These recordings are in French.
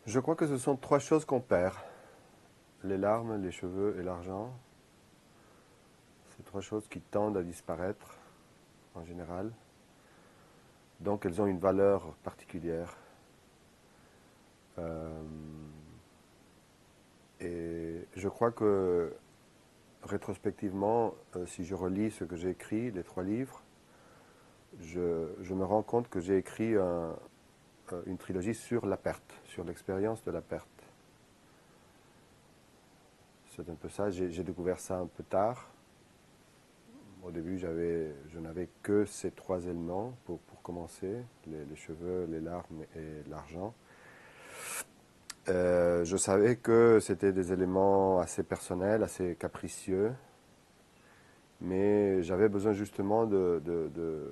Je crois que ce sont trois choses qu'on perd. Les larmes, les cheveux et l'argent. C'est trois choses qui tendent à disparaître en général. Donc elles ont une valeur particulière. Euh, et je crois que rétrospectivement, si je relis ce que j'ai écrit, les trois livres, je me rends compte que j'ai écrit une trilogie sur la perte, sur l'expérience de la perte. C'est un peu ça, j'ai découvert ça un peu tard. Au début, je n'avais que ces trois éléments pour commencer, les cheveux, les larmes et l'argent. Je savais que c'était des éléments assez personnels, assez capricieux, mais j'avais besoin justement de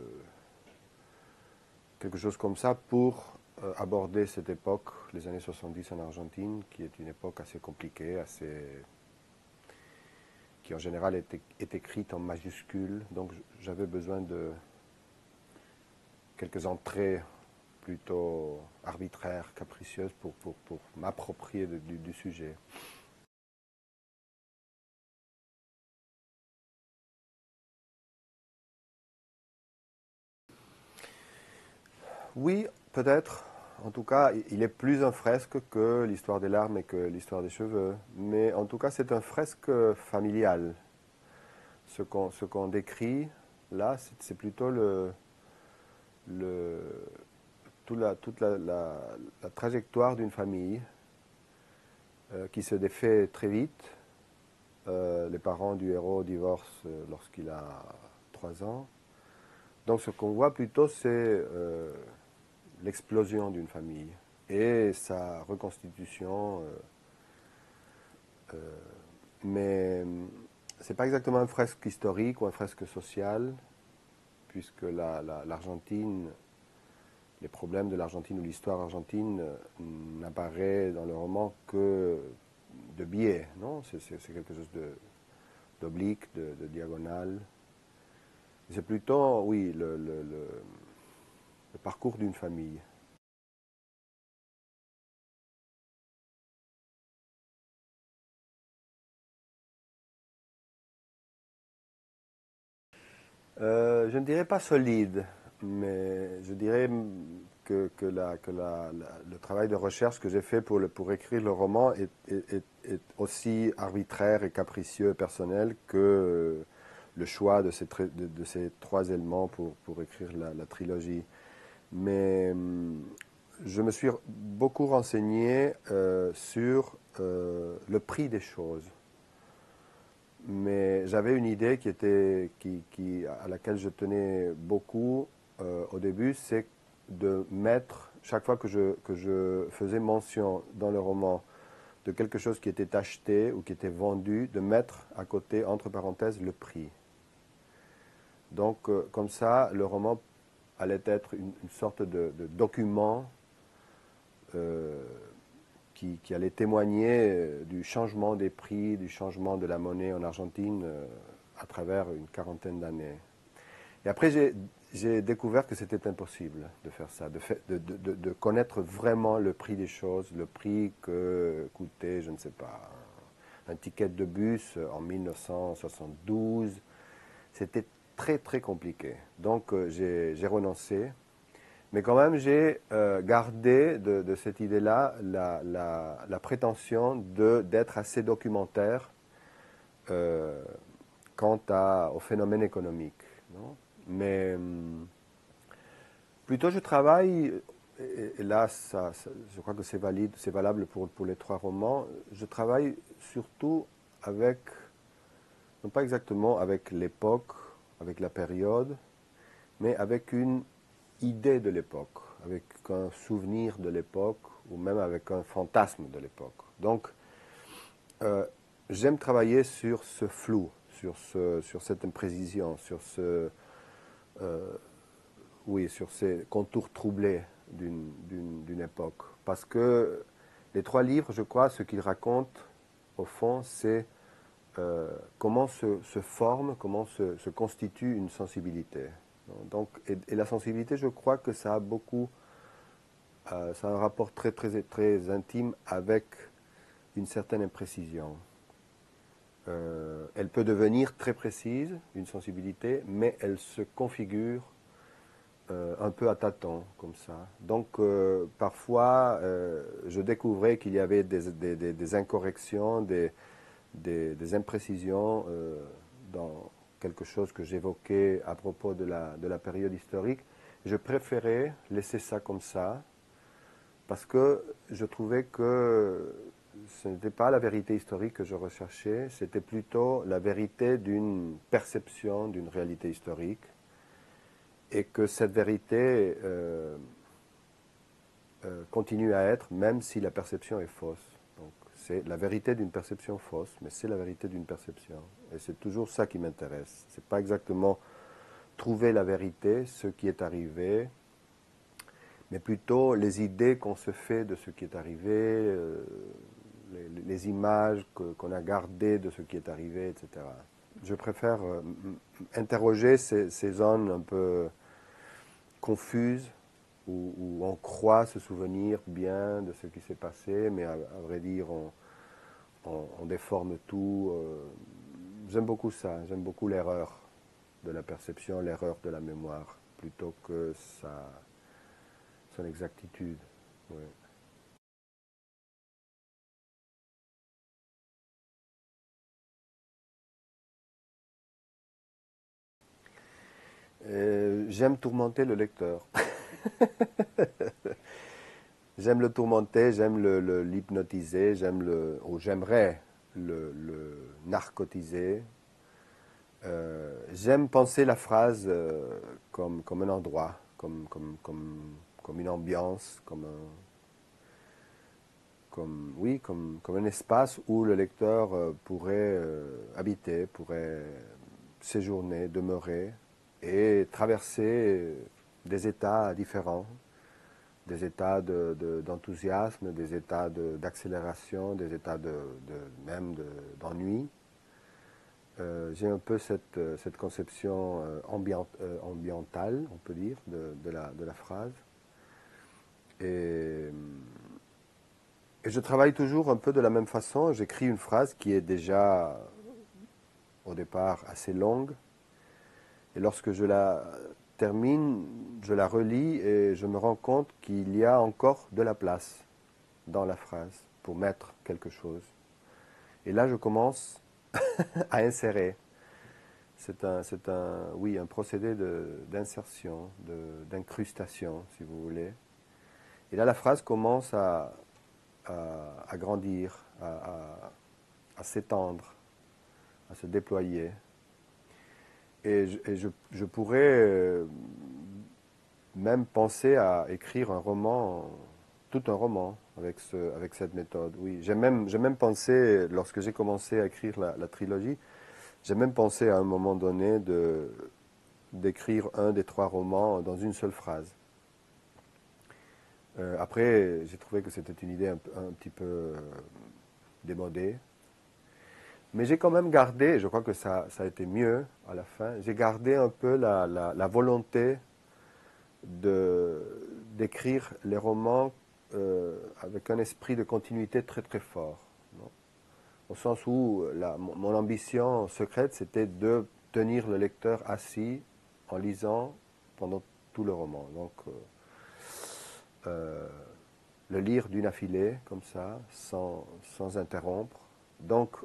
quelque chose comme ça pour aborder cette époque, les années 70 en Argentine, qui est une époque assez compliquée, qui en général est écrite en majuscules. Donc j'avais besoin de quelques entrées plutôt arbitraires, capricieuses pour m'approprier du sujet. Oui, peut-être. En tout cas, il est plus un fresque que l'histoire des larmes et que l'histoire des cheveux. Mais en tout cas, c'est un fresque familial. Ce qu'on décrit là, c'est plutôt le, toute la trajectoire d'une famille qui se défait très vite. Les parents du héros divorcent lorsqu'il a 3 ans. Donc ce qu'on voit plutôt, c'est l'explosion d'une famille et sa reconstitution. Mais c'est pas exactement un fresque historique ou un fresque social, puisque l'Argentine, les problèmes de l'Argentine ou l'histoire argentine n'apparaît dans le roman que de biais, non? C'est quelque chose d'oblique, de diagonal. C'est plutôt, oui, le parcours d'une famille. Je ne dirais pas solide, mais je dirais le travail de recherche que j'ai fait pour écrire le roman est aussi arbitraire et capricieux et personnel que le choix de ces trois éléments pour écrire la trilogie. Mais je me suis beaucoup renseigné sur le prix des choses. Mais j'avais une idée à laquelle je tenais beaucoup au début, c'est de mettre, chaque fois que je faisais mention dans le roman de quelque chose qui était acheté ou qui était vendu, de mettre à côté, entre parenthèses, le prix. Donc, comme ça, le roman allait être une sorte de document euh, qui allait témoigner du changement des prix, du changement de la monnaie en Argentine à travers une quarantaine d'années. Et après, j'ai découvert que c'était impossible de faire ça, de connaître vraiment le prix des choses, le prix que coûtait, je ne sais pas, un ticket de bus en 1972. C'était très très compliqué. Donc j'ai renoncé. Mais quand même, j'ai gardé de cette idée-là la prétention d'être assez documentaire euh, quant au phénomène économique. Non? Mais plutôt, je travaille, et là, je crois que c'est valide, c'est valable pour les trois romans, je travaille surtout avec, non pas exactement avec l'époque, avec la période, mais avec une idée de l'époque, avec un souvenir de l'époque, ou même avec un fantasme de l'époque. Donc, euh, j'aime travailler sur ce flou, sur cette imprécision, euh, oui, sur ces contours troublés d'une époque. Parce que les trois livres, je crois, ce qu'ils racontent, au fond, c'est comment se forme, comment se constitue une sensibilité. Donc, et la sensibilité, je crois que ça a beaucoup ça a un rapport très, très, très intime avec une certaine imprécision. Elle peut devenir très précise, une sensibilité, mais elle se configure un peu à tâtons, comme ça. Donc, parfois, je découvrais qu'il y avait des incorrections, des imprécisions dans quelque chose que j'évoquais à propos de la période historique. Je préférais laisser ça comme ça, parce que je trouvais que ce n'était pas la vérité historique que je recherchais, c'était plutôt la vérité d'une perception d'une réalité historique, et que cette vérité continue à être, même si la perception est fausse. Donc, c'est la vérité d'une perception fausse, mais c'est la vérité d'une perception. Et c'est toujours ça qui m'intéresse. C'est pas exactement trouver la vérité, ce qui est arrivé, mais plutôt les idées qu'on se fait de ce qui est arrivé, les images qu'on a gardées de ce qui est arrivé, etc. Je préfère interroger ces zones un peu confuses où on croit se souvenir bien de ce qui s'est passé, mais à vrai dire, on déforme tout. J'aime beaucoup ça, j'aime beaucoup l'erreur de la perception, l'erreur de la mémoire, plutôt que son exactitude. Ouais. J'aime tourmenter le lecteur. J'aime le tourmenter, j'aime l'hypnotiser, ou j'aimerais le narcotiser. J'aime penser la phrase comme un endroit, comme une ambiance, comme un espace où le lecteur pourrait habiter, pourrait séjourner, demeurer et traverser des états différents, des états d'enthousiasme, des états d'accélération, des états même d'ennui. J'ai un peu cette conception ambientale, on peut dire, de la phrase. Et, et je travaille toujours un peu de la même façon. J'écris une phrase qui est déjà, au départ, assez longue. Et lorsque je la termine, je la relis et je me rends compte qu'il y a encore de la place dans la phrase pour mettre quelque chose. Et là, je commence à insérer. Oui, un procédé d'insertion, d'incrustation, si vous voulez. Et là, la phrase commence à grandir, à s'étendre, à se déployer. Je pourrais même penser à écrire un roman, tout un roman, avec cette méthode. Oui, j'ai même pensé, lorsque j'ai commencé à écrire la trilogie, j'ai même pensé à un moment donné d'écrire un des trois romans dans une seule phrase. Après, j'ai trouvé que c'était une idée un petit peu démodée. Mais j'ai quand même gardé, je crois que ça a été mieux à la fin, j'ai gardé un peu la volonté d'écrire les romans avec un esprit de continuité très très fort. Non, au sens où mon ambition secrète, c'était de tenir le lecteur assis en lisant pendant tout le roman. Donc, euh, le lire d'une affilée, comme ça, sans interrompre. Donc,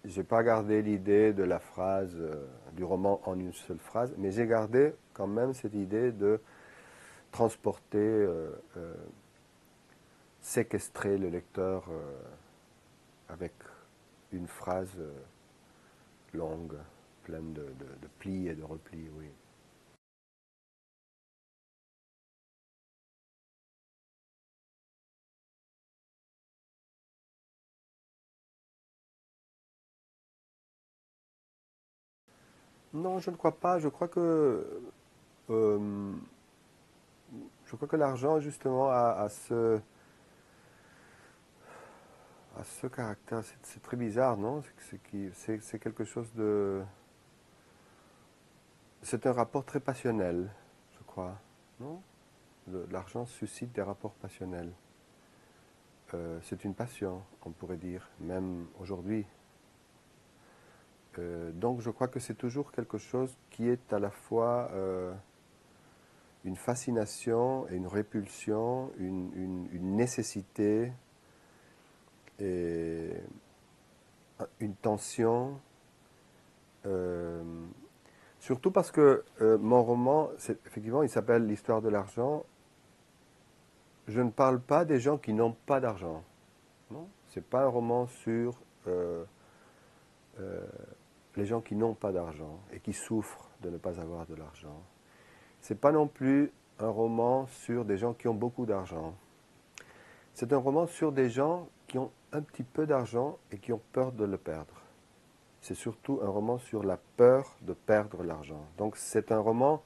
j'ai pas gardé l'idée de la phrase, du roman en une seule phrase, mais j'ai gardé quand même cette idée de transporter, séquestrer le lecteur avec une phrase longue, pleine de plis et de replis, oui. Non, je ne crois pas. Euh, je crois que l'argent, justement, a ce caractère. C'est très bizarre, non? C'est quelque chose de. C'est un rapport très passionnel, je crois. Non? L'argent suscite des rapports passionnels. C'est une passion, on pourrait dire, même aujourd'hui. Donc je crois que c'est toujours quelque chose qui est à la fois une fascination et une répulsion, une nécessité et une tension. euh, Surtout parce que mon roman, effectivement, il s'appelle L'histoire de l'argent. Je ne parle pas des gens qui n'ont pas d'argent. Non, c'est pas un roman sur euh, euh, les gens qui n'ont pas d'argent et qui souffrent de ne pas avoir de l'argent. C'est pas non plus un roman sur des gens qui ont beaucoup d'argent. C'est un roman sur des gens qui ont un petit peu d'argent et qui ont peur de le perdre. C'est surtout un roman sur la peur de perdre l'argent. Donc c'est un roman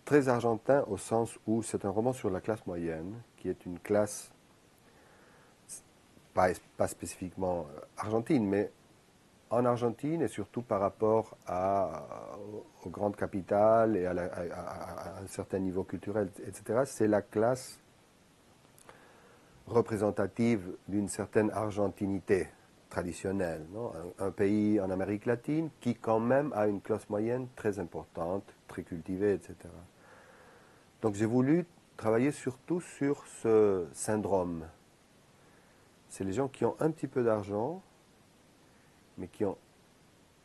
très argentin au sens où c'est un roman sur la classe moyenne, qui est une classe pas spécifiquement argentine, mais en Argentine et surtout par rapport aux grandes capitales et à un certain niveau culturel, etc., c'est la classe représentative d'une certaine argentinité traditionnelle. Non, un pays en Amérique latine qui quand même a une classe moyenne très importante, très cultivée, etc. Donc j'ai voulu travailler surtout sur ce syndrome. C'est les gens qui ont un petit peu d'argent, mais qui ont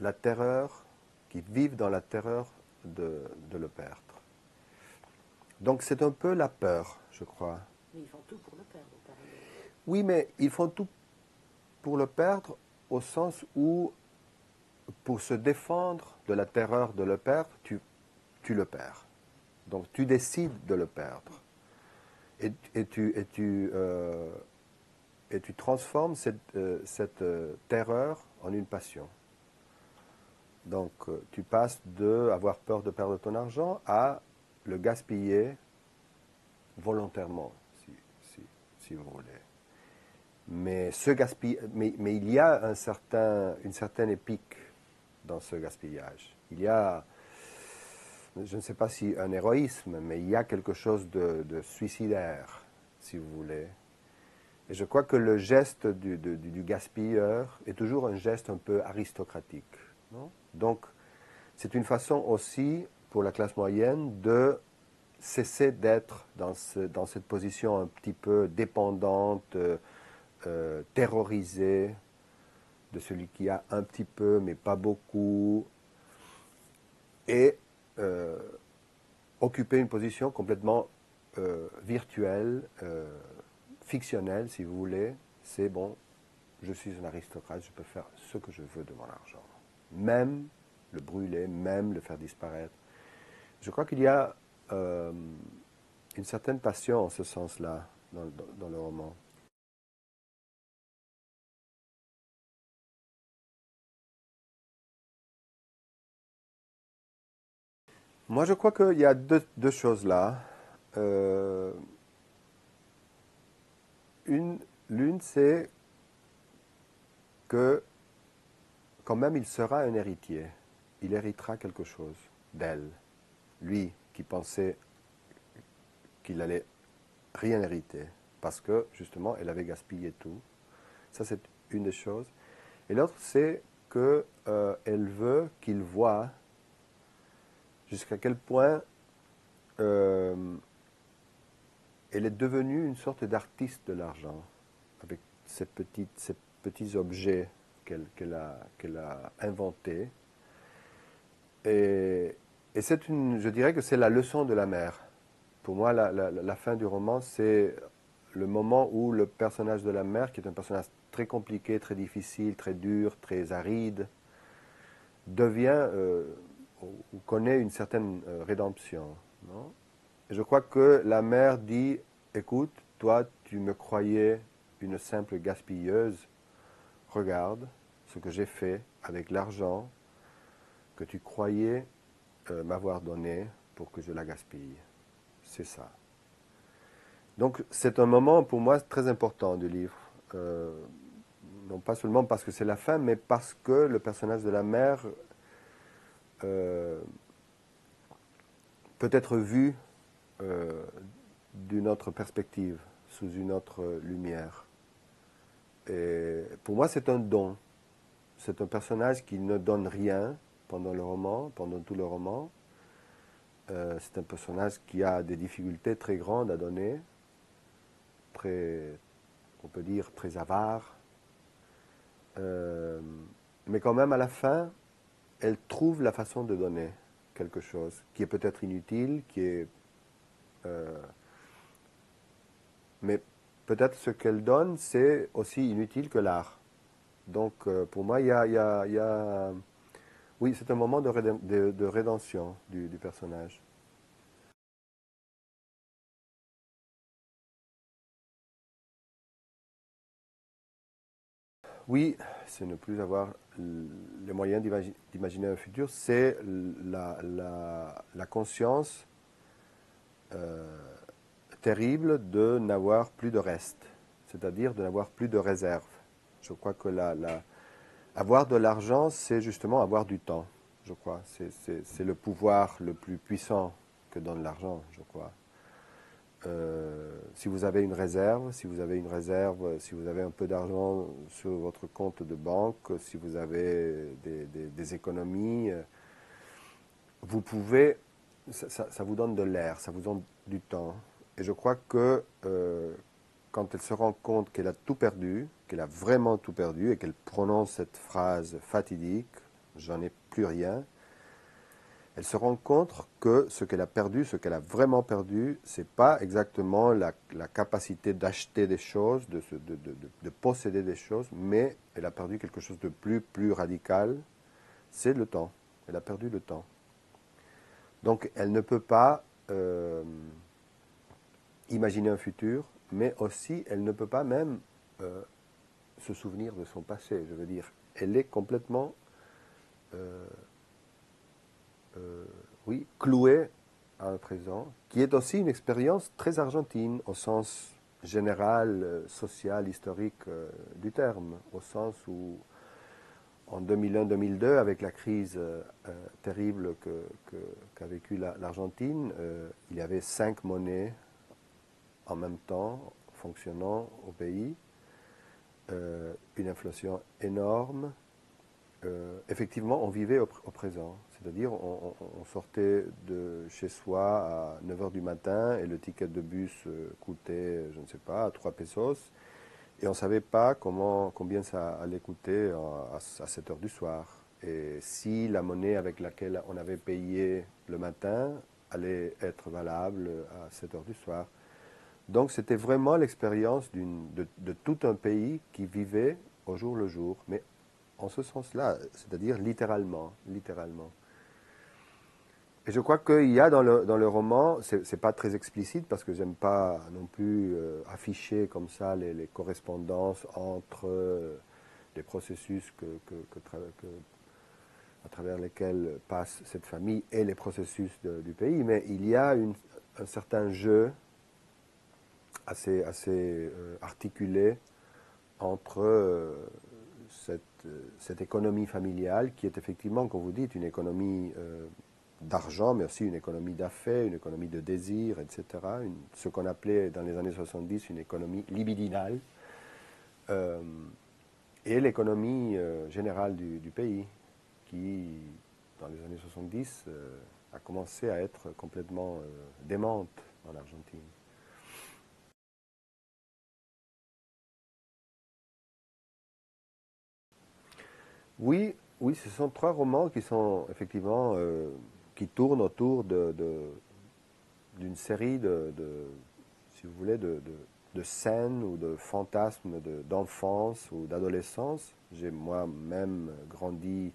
la terreur, qui vivent dans la terreur de le perdre. Donc c'est un peu la peur, je crois. Mais ils font tout pour le perdre, pareil. Oui, mais ils font tout pour le perdre au sens où, pour se défendre de la terreur de le perdre, tu le perds. Donc tu décides de le perdre. Et tu transformes cette terreur en une passion. Donc tu passes de avoir peur de perdre ton argent à le gaspiller volontairement, si, si vous voulez. Mais, mais il y a une certaine épique dans ce gaspillage. Il y a, je ne sais pas si un héroïsme, mais il y a quelque chose de suicidaire, si vous voulez. Et je crois que le geste du gaspilleur est toujours un geste un peu aristocratique. Non? Donc, c'est une façon aussi, pour la classe moyenne, de cesser d'être dans cette position un petit peu dépendante, terrorisée, de celui qui a un petit peu, mais pas beaucoup, et euh, occuper une position complètement virtuelle, fictionnelle, si vous voulez. C'est bon, je suis un aristocrate, je peux faire ce que je veux de mon argent. Même le brûler, même le faire disparaître. Je crois qu'il y a une certaine passion en ce sens-là dans le roman. Moi, je crois qu'il y a deux choses là. Euh, une, L'une, c'est que quand même il sera un héritier. Il héritera quelque chose d'elle. Lui qui pensait qu'il allait rien hériter parce que justement elle avait gaspillé tout. Ça c'est une des choses. Et l'autre c'est que elle veut qu'il voie jusqu'à quel point euh, elle est devenue une sorte d'artiste de l'argent avec ces petits objets qu'elle a inventés. Et, et je dirais que c'est la leçon de la mère. Pour moi, la fin du roman, c'est le moment où le personnage de la mère, qui est un personnage très compliqué, très difficile, très dur, très aride, devient ou connaît une certaine rédemption. Non? Et je crois que la mère dit, écoute, toi, tu me croyais une simple gaspilleuse, regarde ce que j'ai fait avec l'argent que tu croyais m'avoir donné pour que je la gaspille. C'est ça. Donc c'est un moment pour moi très important du livre. Non pas seulement parce que c'est la fin, mais parce que le personnage de la mère euh, peut être vu euh, d'une autre perspective, sous une autre lumière. Et pour moi, c'est un don. C'est un personnage qui ne donne rien pendant le roman, pendant tout le roman. C'est un personnage qui a des difficultés très grandes à donner, très, on peut dire, très avare. Mais quand même, à la fin, elle trouve la façon de donner quelque chose qui est peut-être inutile, mais peut-être ce qu'elle donne, c'est aussi inutile que l'art. Donc, pour moi, oui, c'est un moment de rédemption du personnage. Oui, c'est ne plus avoir les moyens d'imaginer un futur, c'est la conscience euh, terrible de n'avoir plus de reste, c'est-à-dire de n'avoir plus de réserve. Je crois que avoir de l'argent, c'est justement avoir du temps, je crois. C'est le pouvoir le plus puissant que donne l'argent, je crois. Si vous avez une réserve, si vous avez un peu d'argent sur votre compte de banque, si vous avez des économies, vous pouvez, ça vous donne de l'air, ça vous donne du temps. Et je crois que quand elle se rend compte qu'elle a tout perdu, qu'elle a vraiment tout perdu, et qu'elle prononce cette phrase fatidique, j'en ai plus rien, elle se rend compte que ce qu'elle a perdu, ce qu'elle a vraiment perdu, c'est pas exactement la capacité d'acheter des choses, de posséder des choses, mais elle a perdu quelque chose de plus radical, c'est le temps. Elle a perdu le temps. Donc elle ne peut pas imaginer un futur, mais aussi elle ne peut pas même euh, se souvenir de son passé. Je veux dire, elle est complètement euh, euh, oui, cloué à un présent, qui est aussi une expérience très argentine au sens général, social, historique du terme, au sens où en 2001-2002, avec la crise terrible qu'a vécue l'Argentine, il y avait 5 monnaies en même temps fonctionnant au pays, une inflation énorme, effectivement, on vivait au présent. C'est-à-dire, on sortait de chez soi à 9 heures du matin et le ticket de bus coûtait, je ne sais pas, 3 pesos. Et on ne savait pas combien ça allait coûter à 7 heures du soir. Et si la monnaie avec laquelle on avait payé le matin allait être valable à 7 heures du soir. Donc c'était vraiment l'expérience de tout un pays qui vivait au jour le jour. Mais en ce sens-là, c'est-à-dire littéralement, littéralement. Et je crois qu'il y a dans le roman, c'est pas très explicite parce que j'aime pas non plus afficher comme ça les correspondances entre les processus à travers lesquels passe cette famille et les processus du pays, mais il y a un certain jeu assez articulé entre cette économie familiale qui est effectivement, comme vous dites, une économie d'argent, mais aussi une économie d'affaires, une économie de désir, etc. Ce qu'on appelait dans les années 70 une économie libidinale, euh, et l'économie générale du pays, qui, dans les années 70, a commencé à être complètement démente en Argentine. Oui, oui, ce sont 3 romans qui sont effectivement qui tournent autour d'une série si vous voulez, de scènes ou de fantasmes d'enfance ou d'adolescence. J'ai moi-même grandi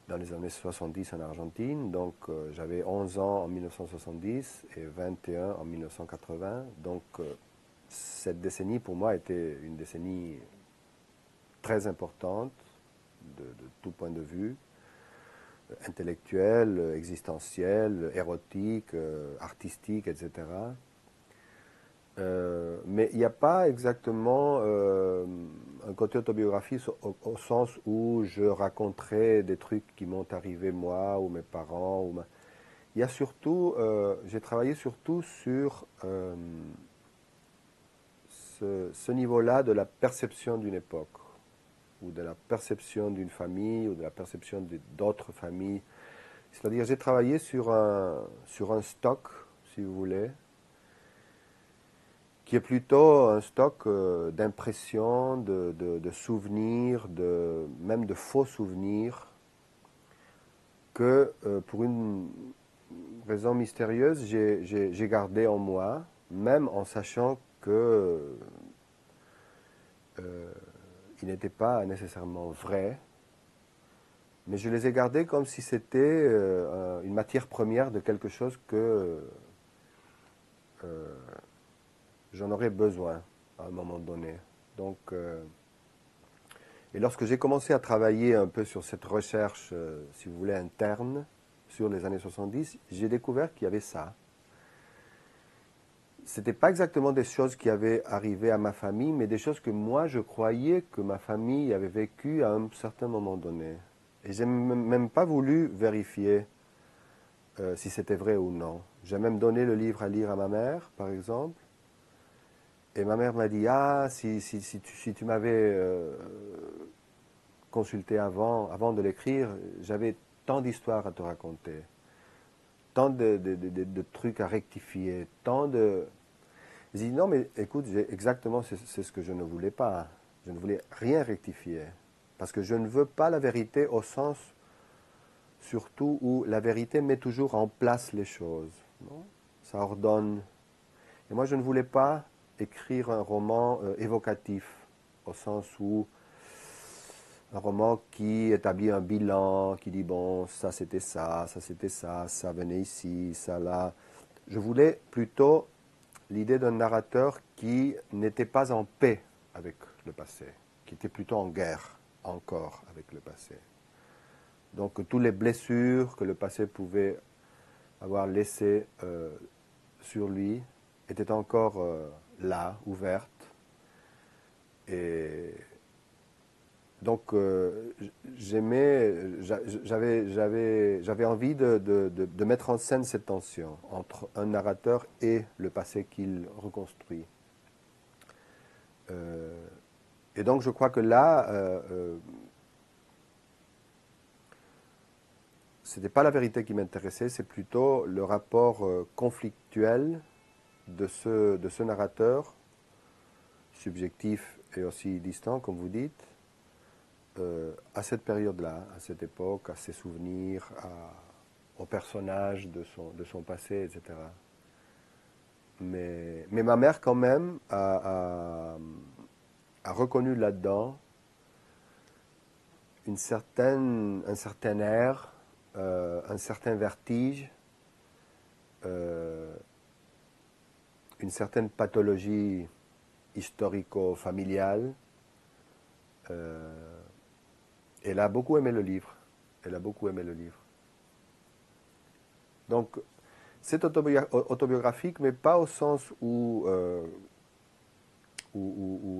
dans les années 70 en Argentine, donc j'avais 11 ans en 1970 et 21 en 1980. Donc cette décennie pour moi était une décennie très importante de tout point de vue, intellectuel, existentiel, érotique, artistique, etc. Mais il n'y a pas exactement un côté autobiographique au sens où je raconterais des trucs qui m'ont arrivé moi ou mes parents. il y a surtout, j'ai travaillé surtout sur ce niveau-là de la perception d'une époque, ou de la perception d'une famille, ou de la perception d'autres familles. C'est-à-dire, j'ai travaillé sur un stock, si vous voulez, qui est plutôt un stock d'impressions, de souvenirs, même de faux souvenirs, que pour une raison mystérieuse, j'ai gardé en moi, même en sachant que il n'était pas nécessairement vrai, mais je les ai gardés comme si c'était une matière première de quelque chose que euh, j'en aurais besoin à un moment donné. Donc, et lorsque j'ai commencé à travailler un peu sur cette recherche, si vous voulez, interne, sur les années 70, j'ai découvert qu'il y avait ça. C'était pas exactement des choses qui avaient arrivé à ma famille, mais des choses que moi je croyais que ma famille avait vécues à un certain moment donné. Et j'ai même pas voulu vérifier si c'était vrai ou non. J'ai même donné le livre à lire à ma mère, par exemple. Et ma mère m'a dit, ah, si tu m'avais consulté avant de l'écrire, j'avais tant d'histoires à te raconter, tant de trucs à rectifier, tant de... J'ai dit, non, mais écoute, exactement, c'est ce que je ne voulais pas. Je ne voulais rien rectifier. Parce que je ne veux pas la vérité au sens, surtout, où la vérité met toujours en place les choses. Non, ça ordonne. Et moi, je ne voulais pas écrire un roman évocatif, au sens où un roman qui établit un bilan, qui dit, bon, ça c'était ça venait ici, ça là. Je voulais plutôt l'idée d'un narrateur qui n'était pas en paix avec le passé, qui était plutôt en guerre encore avec le passé. Donc toutes les blessures que le passé pouvait avoir laissées sur lui étaient encore là, ouvertes. Et donc j'avais envie de mettre en scène cette tension entre un narrateur et le passé qu'il reconstruit. Euh, et donc je crois que là, ce n'était pas la vérité qui m'intéressait, c'est plutôt le rapport conflictuel de ce narrateur, subjectif et aussi distant, comme vous dites, à cette période-là, à cette époque, à ses souvenirs, au personnage de son passé, etc. Mais ma mère, quand même, a reconnu là-dedans un certain air, un certain vertige, euh, une certaine pathologie historico-familiale. Euh, Elle a beaucoup aimé le livre. Elle a beaucoup aimé le livre. Donc, c'est autobiographique, mais pas au sens où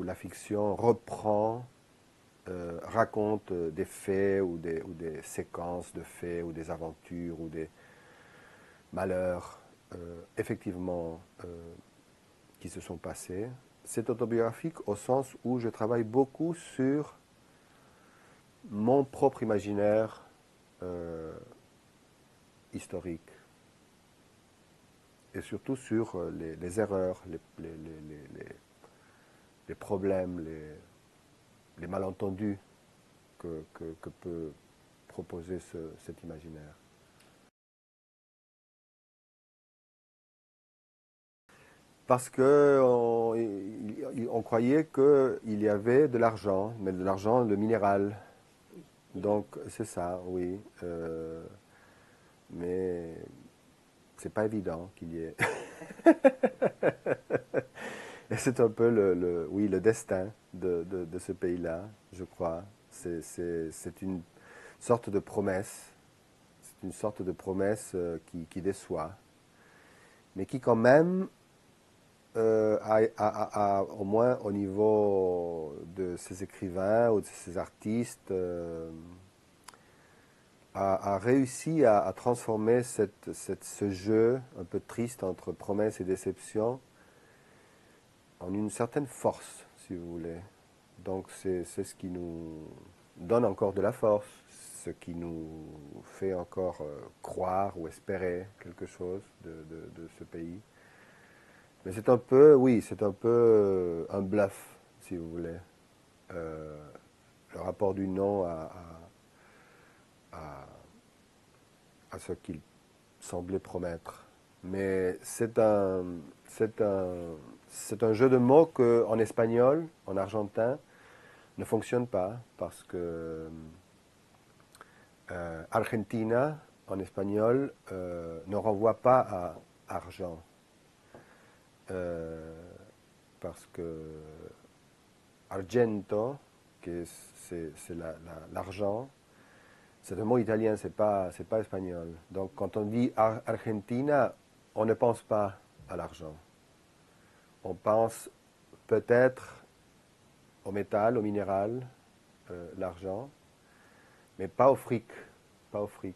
la fiction reprend, raconte des faits ou des séquences de faits ou des aventures ou des malheurs effectivement qui se sont passés. C'est autobiographique au sens où je travaille beaucoup sur mon propre imaginaire historique et surtout sur les erreurs, les problèmes, les malentendus que peut proposer cet imaginaire. Parce que on croyait qu'il y avait de l'argent, mais de l'argent, le minéral. Donc c'est ça, oui. Mais c'est pas évident qu'il y ait. Et c'est un peu oui, le destin de ce pays-là, je crois. C'est une sorte de promesse. C'est une sorte de promesse qui déçoit, mais qui quand même, au moins au niveau de ces écrivains ou de ces artistes, a réussi à transformer ce jeu un peu triste entre promesse et déception en une certaine force, si vous voulez. Donc c'est ce qui nous donne encore de la force, ce qui nous fait encore croire ou espérer quelque chose de ce pays. Mais c'est un peu, oui, c'est un peu un bluff, si vous voulez. Euh, le rapport du non à, à ce qu'il semblait promettre. Mais c'est un, c'est un jeu de mots que, en espagnol, en argentin, ne fonctionne pas parce que Argentina, en espagnol, ne renvoie pas à argent. Euh, parce que argento, c'est l'argent, c'est un mot italien, c'est pas espagnol. Donc quand on dit Argentina, on ne pense pas à l'argent. On pense peut-être au métal, au minéral, l'argent, mais pas au fric. Pas au fric.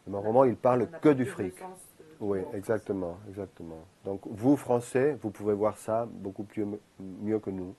Mon roman, il parle n'a que pas du le fric. sens du Oui, mot en français. exactement, exactement. Donc vous, Français, vous pouvez voir ça beaucoup mieux que nous.